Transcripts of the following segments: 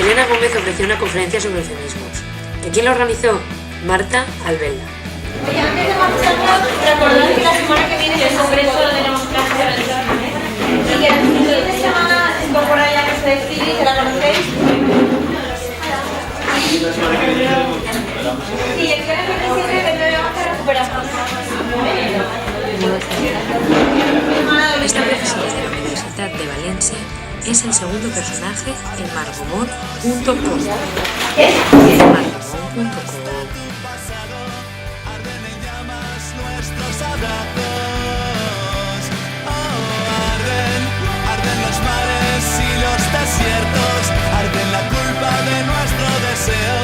Elena Gómez ofreció una conferencia sobre eufemismos. ¿Y quién la organizó? Marta Albelda. Oye, antes de marchar, recordad que la semana que viene el congreso lo tenemos clase de religión. Y que el fin de semana se incorpora ya que se Ciri, que la conocéis. Sí, el que vamos a recuperar. Esta profesora de la Universidad de Valencia es el segundo personaje en margomón.com. margomón.com. Arden los mares y los desiertos, arden la culpa de nuestro deseo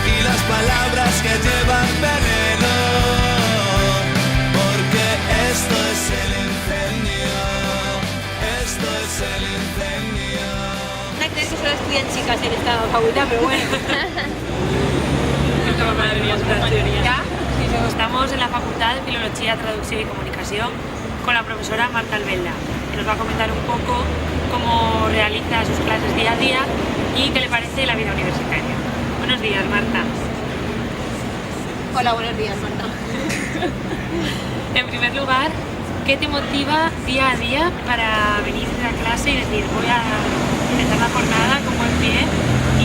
y las palabras que llevan veneno, porque esto es el incendio, esto es el incendio. Van a creer que solo estudian chicas en esta facultad, pero bueno. ¿Ya? Estamos en la Facultad de Filología, Traducción y Comunicación con la profesora Marta Albelda, que nos va a comentar un poco cómo realiza sus clases día a día y qué le parece la vida universitaria. Buenos días, Marta. Hola, buenos días, Marta. En primer lugar, ¿qué te motiva día a día para venir a clase y decir voy a empezar la jornada con buen pie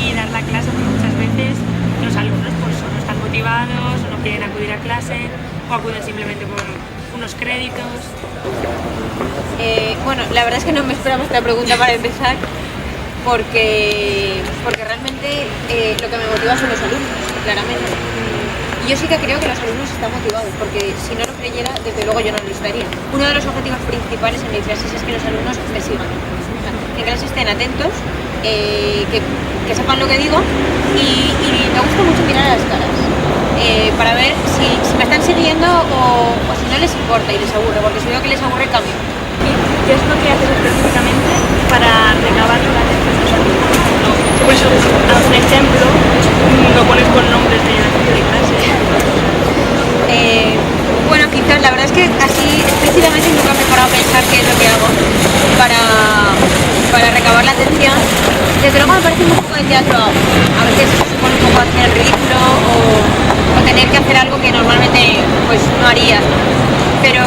y dar la clase? Porque muchas veces los alumnos pues, o no están motivados o no quieren acudir a clase o acuden simplemente por unos créditos. Bueno, la verdad es que no me esperaba esta pregunta para empezar, porque realmente lo que me motiva son los alumnos, claramente. Y yo sí que creo que los alumnos están motivados, porque si no lo creyera, desde luego yo no lo estaría. Uno de los objetivos principales en mis clases es que los alumnos me sigan. Que en clase estén atentos, que sepan lo que digo y me gusta mucho mirar a las caras para ver si me están siguiendo o si no les importa y les aburre, porque si veo que les aburre cambio. ¿Qué es lo que haces específicamente para recabar la atención de los alumnos? Por eso, haz un ejemplo, lo pones con nombres de clase. Bueno, quizás la verdad es que así explícitamente nunca me he parado a pensar qué es lo que hago para recabar la atención. Desde luego me parece un poco de teatro, a veces supone un poco hacer el ridículo o tener que hacer algo que normalmente pues no harías, ¿no? Pero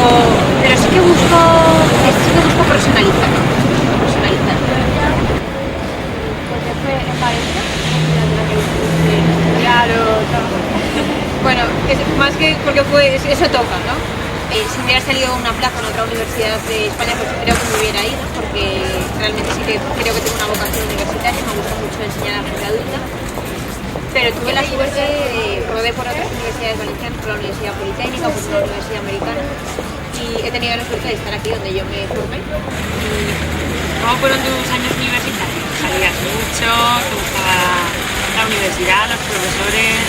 sí que busco personalizar. Porque fue en Valencia, claro. Bueno, es más que porque eso toca, ¿no? Si hubiera salido una plaza en otra universidad de España, pues creo que me hubiera ido, porque realmente sí que creo que tengo una vocación universitaria, me gusta mucho enseñar a la gente adulta. Pero tuve la suerte de probé por otras universidades valencianas, por la Universidad Politécnica, por una universidad americana, y he tenido la suerte de estar aquí donde yo me formé. ¿Cómo fueron tus años universitarios? ¿Salías mucho? ¿Te gustaba la universidad, los profesores?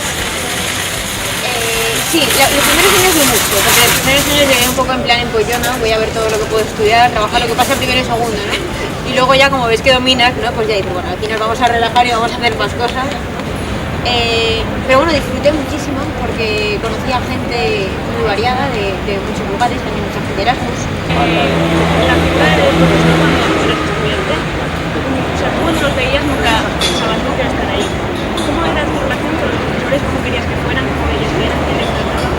Sí, los primeros años no mucho, porque los primeros años llegué un poco en plan empollona, voy a ver todo lo que puedo estudiar, trabajar lo que pasa primero y segundo, ¿no? Y luego ya como ves que dominas, ¿no? Pues ya dices, bueno, aquí nos vamos a relajar y vamos a hacer más cosas. Pero bueno, disfruté muchísimo porque conocí a gente muy variada de muchos lugares, también mucha gente de Erasmus. La figura del profesor cuando eres estudiante, o sea, tú cuando los veías nunca pensabas que querías estar ahí. ¿Cómo era tu relación con los profesores? ¿Cómo querías que fueran? ¿Cómo ellos eran? ¿Qué les trataba?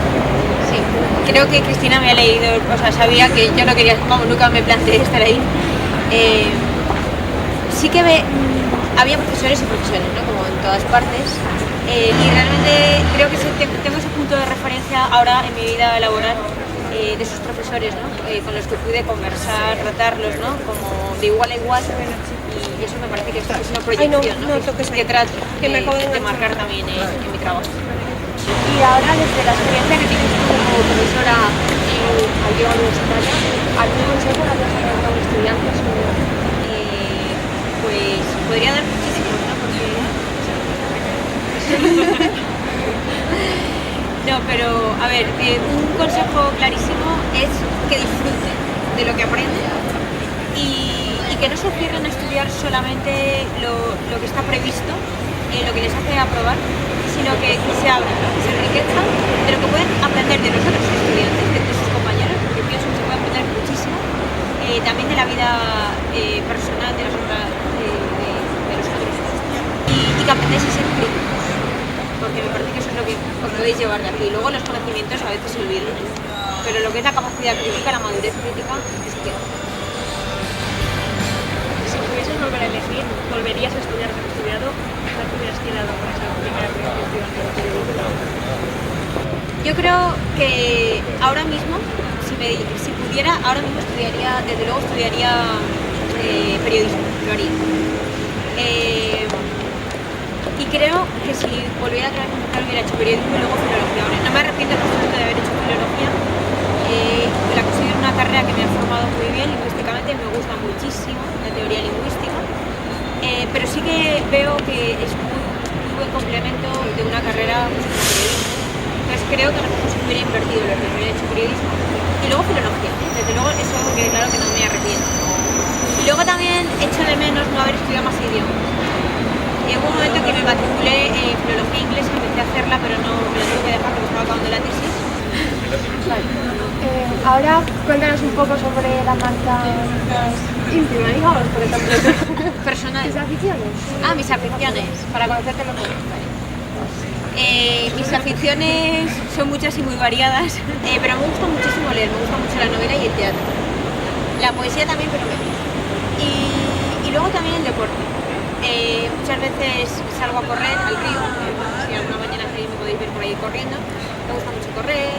Sí, creo que Cristina me ha leído, o sea, sabía que yo no quería, vamos, nunca me planteé estar ahí. Sí que había profesores y profesores, ¿no? Como en todas partes. Y realmente creo que tengo ese punto de referencia ahora en mi vida laboral de esos profesores, ¿no? Con los que pude conversar, tratarlos, ¿no? Como de igual a igual. Y eso me parece que es una proyección, que trato de marcar también en mi trabajo. Y ahora, desde la experiencia que tienes tú como profesora allí universitaria, ¿algún consejo le has dado a los estudiantes? Pues podría dar muchísimos, ¿no? Porque... No, pero a ver, un consejo clarísimo es que disfruten de lo que aprenden y que no se cierren a estudiar solamente lo que está previsto, lo que les hace aprobar, sino que se abran, que se enriquezcan de lo que pueden aprender de los otros estudiantes, de sus compañeros, porque pienso que se puede aprender muchísimo, también de la vida personal de los otros. Y os podéis llevar de aquí. Luego los conocimientos a veces se olvidan, pero lo que es la capacidad crítica, la madurez crítica, es que... Si pudieses volver a elegir, ¿volverías a estudiar lo que has estudiado? ¿Qué te hubieras quedado con esa primera perspectiva en el periodismo? Yo creo que ahora mismo, si pudiera, ahora mismo estudiaría, desde luego estudiaría periodismo, lo haría. Y creo que si volviera a traer un mujer hubiera hecho periodismo y luego filología. Ahora, no me arrepiento en absoluto de haber hecho filología. La considero una carrera que me ha formado muy bien lingüísticamente, me gusta muchísimo la teoría lingüística, pero sí que veo que es muy buen complemento de una carrera como periodismo. Entonces creo que a lo mejor se hubiera invertido lo que hubiera hecho periodismo y luego filología. Desde luego eso es algo que claro que no me arrepiento. Y luego también echo de menos no haber estudiado más idiomas. Y hubo un momento que me matriculé en filología inglesa, empecé a hacerla, pero no me la tuve que dejar porque estaba acabando la tesis. Vale. Ahora cuéntanos un poco sobre la marca más íntima, digamos, por ejemplo. Personal. ¿Tus aficiones? Ah, mis aficiones, para conocerte mejor. Mis aficiones son muchas y muy variadas, pero me gusta muchísimo leer, me gusta mucho la novela y el teatro. La poesía también, pero menos. Y luego también el deporte. Muchas veces salgo a correr al río, si alguna mañana me podéis ver por ahí corriendo. Me gusta mucho correr,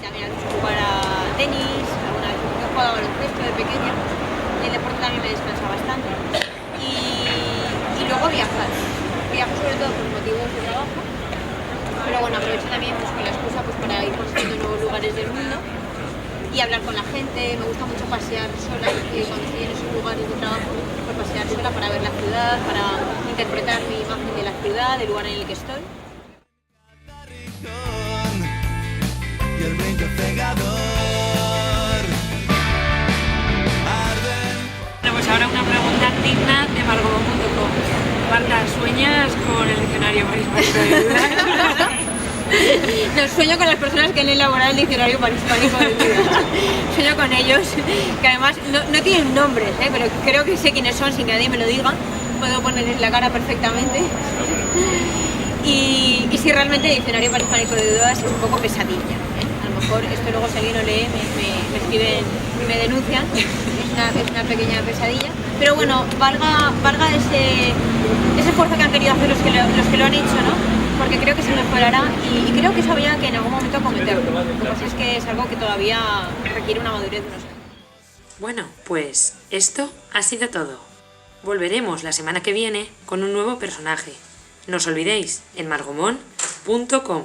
también a veces jugar a tenis, alguna vez he jugado a baloncesto de pequeña. El deporte también me descansa bastante. Y luego viajar. Viajo sobre todo por motivos de trabajo, pero bueno, aprovecho también pues, con la excusa pues, para ir conociendo nuevos lugares del mundo y hablar con la gente. Me gusta mucho pasear sola y cuando estoy en esos lugares de trabajo, pues pasear sola para ver la ciudad, para interpretar mi imagen de la ciudad, del lugar en el que estoy. Y el brinco cegador arden. Bueno, pues ahora una pregunta digna de margomo.com. Marta, ¿sueñas con el diccionario París-Hispánico de Dudas? No, sueño con las personas que han elaborado el diccionario París-Hispánico de Dudas. Sueño con ellos, que además no tienen nombres, pero creo que sé quiénes son sin que nadie me lo diga. Puedo ponerles la cara perfectamente. Y si realmente el diccionario París-Hispánico de Dudas es un poco pesadilla. A lo mejor esto luego si alguien lo lee me escriben y me denuncian. Es una pequeña pesadilla. Pero bueno, valga ese esfuerzo que han querido hacer los que lo han hecho, ¿no? Porque creo que se mejorará y creo que eso habría que en algún momento cometerlo. Lo que pasa es que es algo que todavía requiere una madurez de unos años. Bueno, pues esto ha sido todo. Volveremos la semana que viene con un nuevo personaje. No os olvidéis, en margomon.com.